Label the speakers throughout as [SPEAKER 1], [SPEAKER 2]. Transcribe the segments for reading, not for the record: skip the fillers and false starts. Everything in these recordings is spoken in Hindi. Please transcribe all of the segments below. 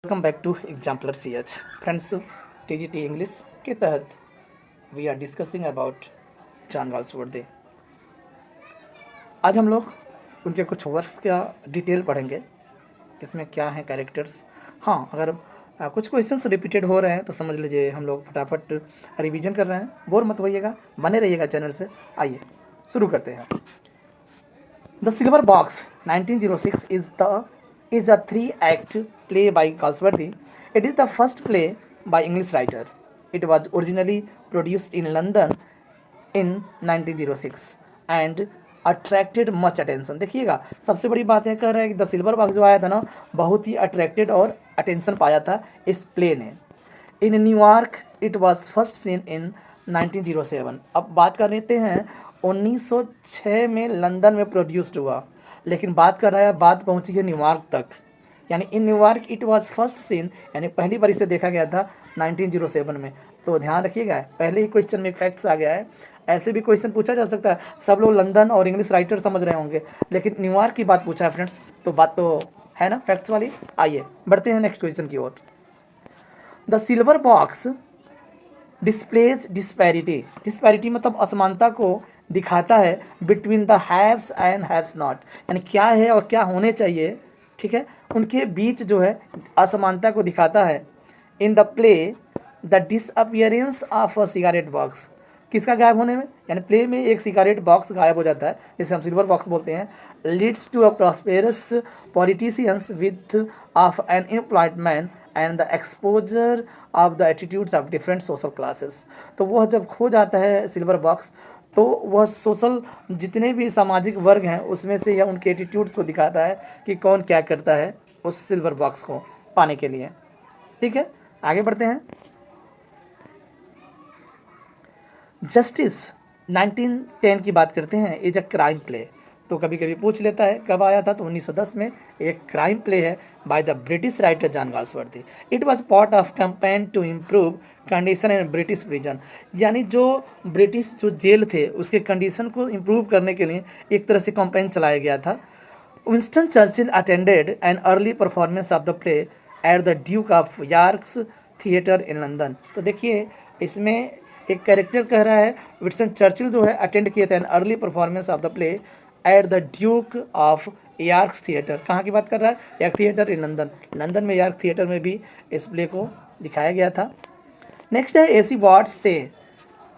[SPEAKER 1] Welcome back to Exemplar C H friends. TGT English के तहत we are discussing about John Galsworthy. आज हम लोग उनके कुछ वर्क्स का डिटेल पढ़ेंगे, इसमें क्या है कैरेक्टर्स। हाँ, अगर कुछ क्वेश्चंस रिपीटेड हो रहे हैं तो समझ लीजिए हम लोग फटाफट रिवीजन कर रहे हैं। बोर मत होइएगा, बने रहिएगा चैनल से। आइए शुरू करते हैं। The silver box 1906 is a three-act play by Galsworthy. It is the first play by English writer. It was originally produced in London in 1906 and attracted much attention. देखिएगा, सबसे बड़ी बात है, कह रहा है कि द सिल्वर बॉक्स जो आया था ना, बहुत ही अट्रैक्टेड और अटेंशन पाया था इस प्ले ने। इन New York it was first seen in 1907। अब बात कर लेते हैं 1906 में लंदन में प्रोड्यूस्ड हुआ, लेकिन बात कर रहा है बात पहुंची है न्यूयॉर्क तक, यानी in New York it was first seen, यानी पहली बार इसे देखा गया था 1907 में। तो ध्यान रखिएगा, पहले ही क्वेश्चन में फैक्ट्स आ गया है। ऐसे भी क्वेश्चन पूछा जा सकता है, सब लोग लंदन और इंग्लिश राइटर समझ रहे होंगे, लेकिन न्यूयॉर्क की बात पूछा है फ्रेंड्स, तो बात तो है ना फैक्ट्स वाली। आइए बढ़ते हैं नेक्स्ट क्वेश्चन की ओर। The silver box displays disparity. Disparity मतलब असमानता को दिखाता है between the haves and haves not, यानी क्या है और क्या होने चाहिए, ठीक है, उनके बीच जो है असमानता को दिखाता है। In the play the disappearance of a cigarette box, किसका गायब होने में, यानी प्ले में एक सिगारेट बॉक्स गायब हो जाता है, जिसे हम सिल्वर बॉक्स बोलते हैं। Leads to a prosperous politicians with of an employed man and the exposure of the attitudes of different social classes. तो वह जब खो जाता है सिल्वर बॉक्स, तो वह सोशल जितने भी सामाजिक वर्ग हैं उसमें से यह उनके एटीट्यूड्स को दिखाता है कि कौन क्या करता है उस सिल्वर बॉक्स को पाने के लिए। ठीक है, आगे बढ़ते हैं। जस्टिस 1910 की बात करते हैं। इज अ क्राइम प्ले, तो कभी कभी पूछ लेता है कब आया था, तो 1910 में एक क्राइम प्ले है by the British writer John Galsworthy. It was part of campaign to improve condition in British prison, यानी जो ब्रिटिश जो जेल थे उसके कंडीशन को इम्प्रूव करने के लिए एक तरह से कैंपेन चलाया गया था। Winston Churchill attended an early performance of the play at the Duke of York's theatre in London. तो देखिए इसमें एक कैरेक्टर कह रहा है विंस्टन चर्चिल जो है अटेंड किए थे an early performance of the play at the Duke of York's theatre. कहाँ की बात कर रहा है, York theatre in London. London में यॉर्क थिएटर में भी इस प्ले को दिखाया गया था। नेक्स्ट है एसी वार्ड्स से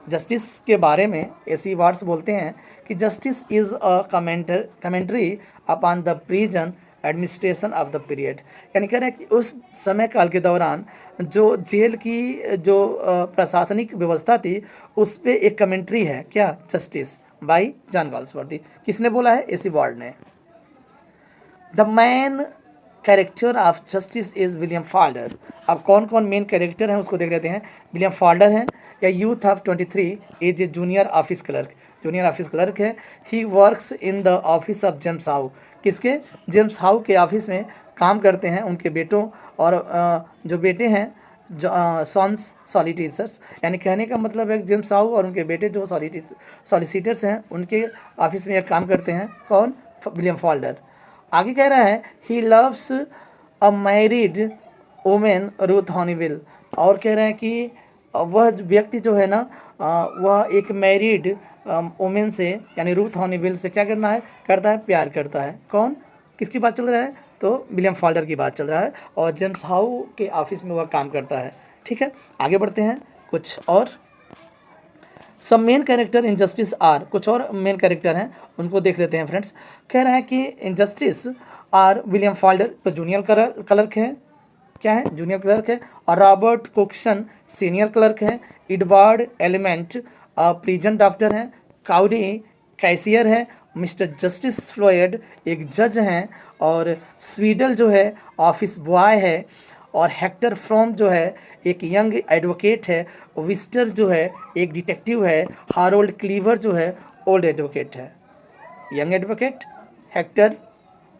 [SPEAKER 1] जस्टिस के बारे में। एसी वार्ड्स बोलते हैं कि justice is a commentary upon the prison administration of the period, यानी कह रहे हैं कि उस समय काल के दौरान जो जेल की जो प्रशासनिक व्यवस्था थी उस पर एक कमेंट्री है, क्या, जस्टिस बाई जॉन गाल्सवर्दी। किसने बोला है, एसी वार्ड ने। The man character of justice is William Falder. अब कौन कौन मेन कैरेक्टर हैं उसको देख लेते हैं। विलियम फॉल्डर हैं, या youth of 23 is a junior office clerk, junior office clerk है। He works in the office of James How, किसके, जेम्स हाउ के ऑफिस में काम करते हैं उनके बेटों और जो बेटे हैं सॉन्स सॉलिसिटर्स, यानी कहने का मतलब है जेम्स हाउ और उनके बेटे जो सॉलिसिटर्स हैं उनके ऑफिस में काम करते हैं। कौन, विलियम फॉल्डर। आगे कह रहा है he loves a married women Ruth Honeywill, और कह रहे हैं कि वह व्यक्ति जो है ना वह एक मैरिड वुमेन से यानी रूथ हॉनीविल से क्या करना है, करता है, प्यार करता है। कौन, किसकी बात चल रहा है, तो विलियम फॉल्डर की बात चल रहा है, और जेम्स हाउ के ऑफिस में वह काम करता है। ठीक है, आगे बढ़ते हैं। कुछ और सब main character in Justice are, कुछ और मेन कैरेक्टर हैं उनको देख लेते हैं फ्रेंड्स। कह रहा है कि इन जस्टिस आर विलियम फॉल्डर, तो जूनियर क्लर्क है, क्या है, जूनियर क्लर्क है। और रॉबर्ट कोक्सन सीनियर क्लर्क है। एडवर्ड एलिमेंट प्रिजन डॉक्टर हैं। काउडी कैशियर है। मिस्टर जस्टिस फ्लॉयड एक जज हैं। और स्वीडल जो है ऑफिस बॉय है। और हेक्टर फ्रॉम जो है एक यंग एडवोकेट है। विस्टर जो है एक डिटेक्टिव है। हारोल्ड क्लीवर जो है ओल्ड एडवोकेट है। यंग एडवोकेट हेक्टर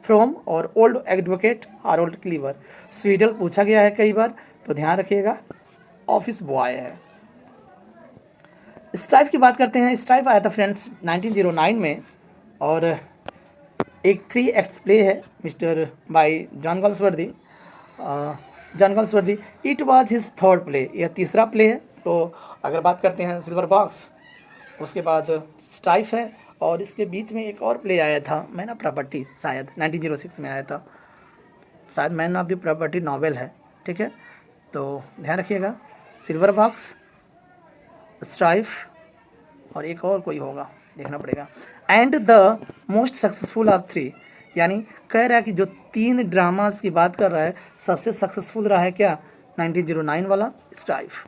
[SPEAKER 1] फ्रॉम और ओल्ड एडवोकेट हारोल्ड क्लीवर। स्वीडल पूछा गया है कई बार, तो ध्यान रखिएगा, ऑफिस बॉय है। स्ट्राइफ की बात करते हैं। स्ट्राइफ आया था फ्रेंड्स 1909 में, और एक 3 एक्ट्स प्ले है mister bye John Galsworthy. John Galsworthy. It was his third play, यह तीसरा प्ले है। तो अगर बात करते हैं सिल्वर बॉक्स, उसके बाद स्ट्राइफ है, और इसके बीच में एक और प्ले आया था मैन ऑफ प्रॉपर्टी, शायद 1906 में आया था, शायद man of the property novel है, ठीक है। तो ध्यान रखिएगा, सिल्वर बॉक्स, स्ट्राइफ और एक और कोई होगा, देखना पड़ेगा। And the most successful of three, यानी कह रहा है कि जो 3 ड्रामास की बात कर रहा है, सबसे सक्सेसफुल रहा है क्या, 1909 वाला strife.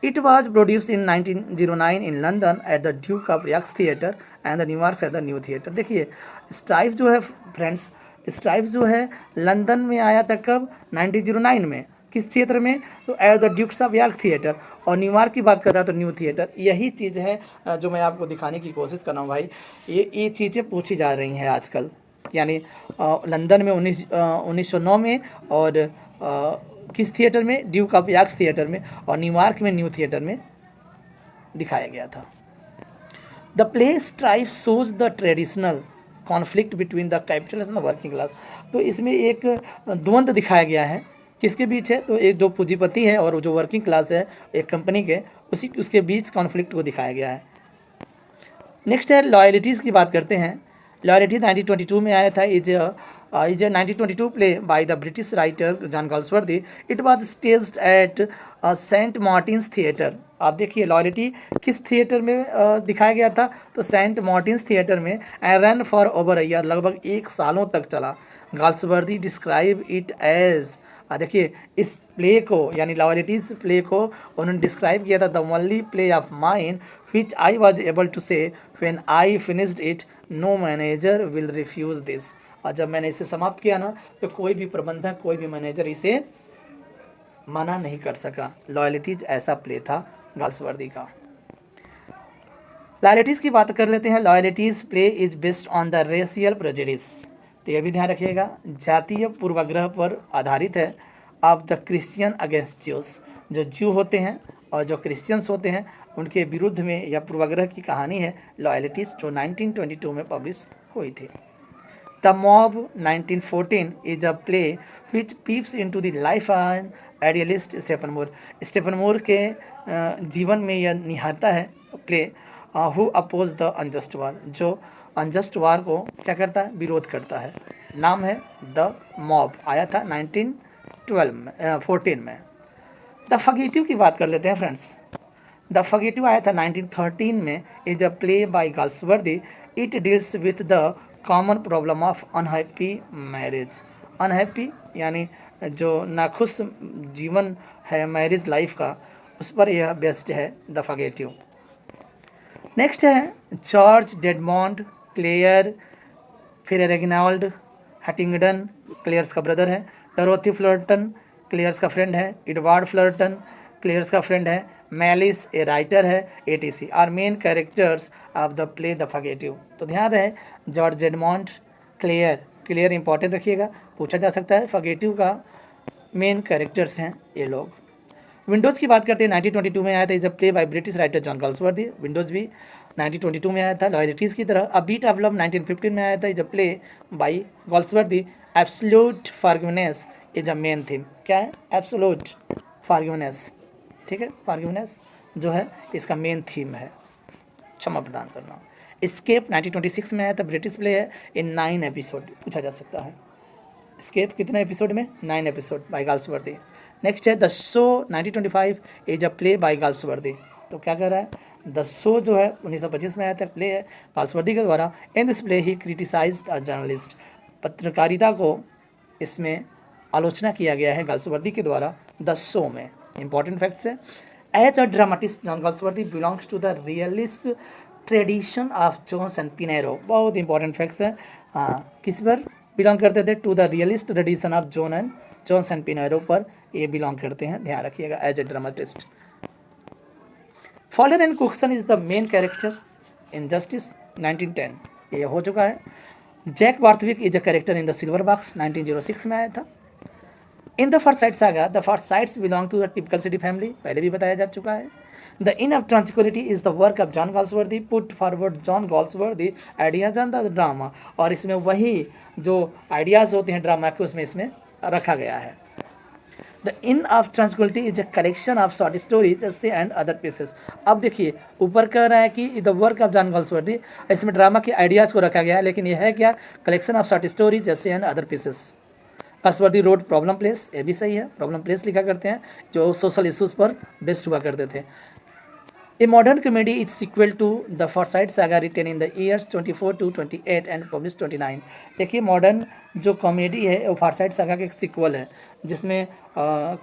[SPEAKER 1] It was produced in 1909 in London eight the Duke of x theatre and the New York at the new theatre. देखिए स्ट्राइफ जो है फ्रेंड्स, स्ट्राइफ जो है लंदन में आया था कब, 1909 में, किस थिएटर में, तो at the Duke's of York theatre, और न्यूयॉर्क की बात कर रहा तो न्यू थिएटर। यही चीज़ है जो मैं आपको दिखाने की कोशिश कर रहा हूँ भाई, ये चीज़ें पूछी जा रही हैं आजकल, यानी लंदन में 1909 में, और किस थिएटर में, ड्यूक ऑफ यॉर्क थिएटर में, और न्यूयॉर्क में न्यू थिएटर में दिखाया गया था। The play strife shows the traditional conflict between the capitalist and the working class. तो इसमें एक द्वंद्व दिखाया गया है, किसके बीच है, तो एक जो पूंजीपति है और जो वर्किंग क्लास है एक कंपनी के, उसके बीच कॉन्फ्लिक्ट को दिखाया गया है। नेक्स्ट है लॉयल्टीज़ की बात करते हैं। लॉयल्टी 1922 में आया था, is a 1922 play by the British writer John Galsworthy. It was staged at Saint Martin's theatre. आप देखिए लॉयल्टी किस थिएटर में दिखाया गया था, तो सेंट मार्टिन्स थिएटर में, and run for over a year, लगभग 1 सालों तक चला। गाल्सवर्दी डिस्क्राइब इट एज, देखिए इस प्ले को यानी लॉयल्टीज प्ले को उन्होंने डिस्क्राइब किया था, the only play of mine which I was able to say when I finished it no manager will refuse this. और जब मैंने इसे समाप्त किया ना, तो कोई भी प्रबंधक, कोई भी मैनेजर इसे मना नहीं कर सका। लॉयल्टीज ऐसा प्ले था गाल्सवर्दी का। लॉयल्टीज की बात कर लेते हैं। Loyalties play is based on the racial prejudice, तो यह भी ध्यान रखिएगा, जातीय पूर्वाग्रह पर आधारित है। Of the Christian against juice, जो ज्यू होते हैं और जो क्रिश्चियंस होते हैं उनके विरुद्ध में यह पूर्वाग्रह की कहानी है लॉयल्टीज, जो 1922 में पब्लिश हुई थी। The mob 1914 is a play which peeps into the life and idealist Stephen More. Stephen More के जीवन में यह निहारता है play, who oppose the unjust war, जो अनजस्ट वार को क्या करता है, विरोध करता है। नाम है द मॉब, आया था 1914 में। द फगेटिव की बात कर लेते हैं फ्रेंड्स। द फगेटिव आया था 1913 में, is a play by Galsworthy. It deals with the common problem of unhappy marriage. Unhappy यानी जो नाखुश जीवन है मैरिज लाइफ का, उस पर यह बेस्ड है द फगेटिव। नेक्स्ट है जॉर्ज डेडमॉन्ड क्लेयर, फिर रेगिनाल्ड हटिंगडन, क्लेयर्स का ब्रदर है। डोरोथी फ्लर्टन क्लेयर्स का फ्रेंड है। एडवर्ड फ्लर्टन क्लेयर्स का फ्रेंड है। मैलिस ए राइटर है। Etc are main characters of the play the Fugitive. तो ध्यान रहे George Dedmond Clare, clear important रखिएगा, पूछा जा सकता है। फगेटिव का मेन कैरेक्टर्स हैं ये लोग। विंडोज़ की बात करते हैं, 1922 में आया था, is a play by British writer John Galsworthy. Windows भी 1922 में आया था। लॉयल्टीज़ की तरह अ बीट ऑफ लव 1915 में आया था, is a play by Galsworthy. Absolute forgiveness is a main theme. क्या है, एब्सोल्यूट फॉरगिवनेस, ठीक है, फॉरगिवनेस जो है इसका मेन थीम है, क्षमा प्रदान करना। एस्केप 1926 में आया था, ब्रिटिश प्ले है, इन 9 एपिसोड, पूछा जा सकता है। एस्केप कितने एपिसोड में, 9 एपिसोड बाय गाल्सवर्दी। नेक्स्ट है the show 1925 is a play by Galsworthy. तो क्या कह रहा है, द शो जो है 1925 में आया था, प्ले है गाल्सवर्दी के द्वारा। In this play he criticised a journalist. पत्रकारिता को इसमें आलोचना किया गया है गाल्सवर्दी के द्वारा द शो में। इंपॉर्टेंट फैक्ट्स है, as a dramatist John Galsworthy belongs to the realist tradition of Jones and Pinero. बहुत इंपॉर्टेंट फैक्ट्स है, किस पर बिलोंग करते थे, to the realist tradition of Jones and Pinero पर ये बिलोंग करते हैं, ध्यान रखिएगा as a dramatist. Falder and Cokeson is the main character in justice 1910, ये हो चुका है। Jack Barthwick is a character in the silver box 1906 में आया था। In the Forsyte saga, the Forsytes belong to the typical city family, पहले भी बताया जा चुका है। The inn of tranquillity is the work of John Galsworthy, put forward John Galsworthy ideas on the drama. और इसमें वही जो आइडियाज़ होते हैं ड्रामा के, उसमें इसमें रखा गया है। The inn of tranquillity is a collection of short stories essays and other pieces. अब देखिए ऊपर कह रहा है कि the work of John Galsworthy, इसमें ड्रामा के आइडियाज़ को रखा गया है, लेकिन यह है क्या, collection of short stories essays and other pieces. Galsworthy wrote problem plays, ये भी सही है, प्रॉब्लम प्लेस लिखा करते हैं जो सोशल इश्यूज पर बेस्ड हुआ करते थे। A modern comedy is sequel to the Forsyte saga written in the years 24 to 28 and published 29। देखिए मॉडर्न जो कॉमेडी है वो फॉरसाइट सागा का एक सीक्वल है जिसमें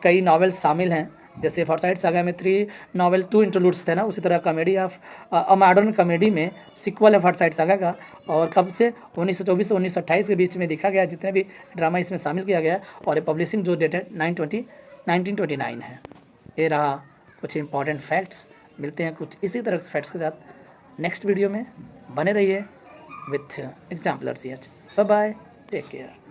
[SPEAKER 1] कई नावल्स शामिल हैं। जैसे फॉरसाइट सागा में 3 नावल 2 इंटरलूड्स थे ना, उसी तरह कॉमेडी ऑफ मॉडर्न कॉमेडी में सीक्वल है फॉरसाइट सागा का। और कब से 1924 से 1928 के बीच में देखा गया, जितने भी ड्रामा इसमें शामिल किया गया और ये पब्लिशिंग जो डेट है 1929 है। ये रहा कुछ इंपॉर्टेंट फैक्ट्स। मिलते हैं कुछ इसी तरह के फैक्ट्स के साथ नेक्स्ट वीडियो में। बने रहिए with exampler C H. Bye bye, take care.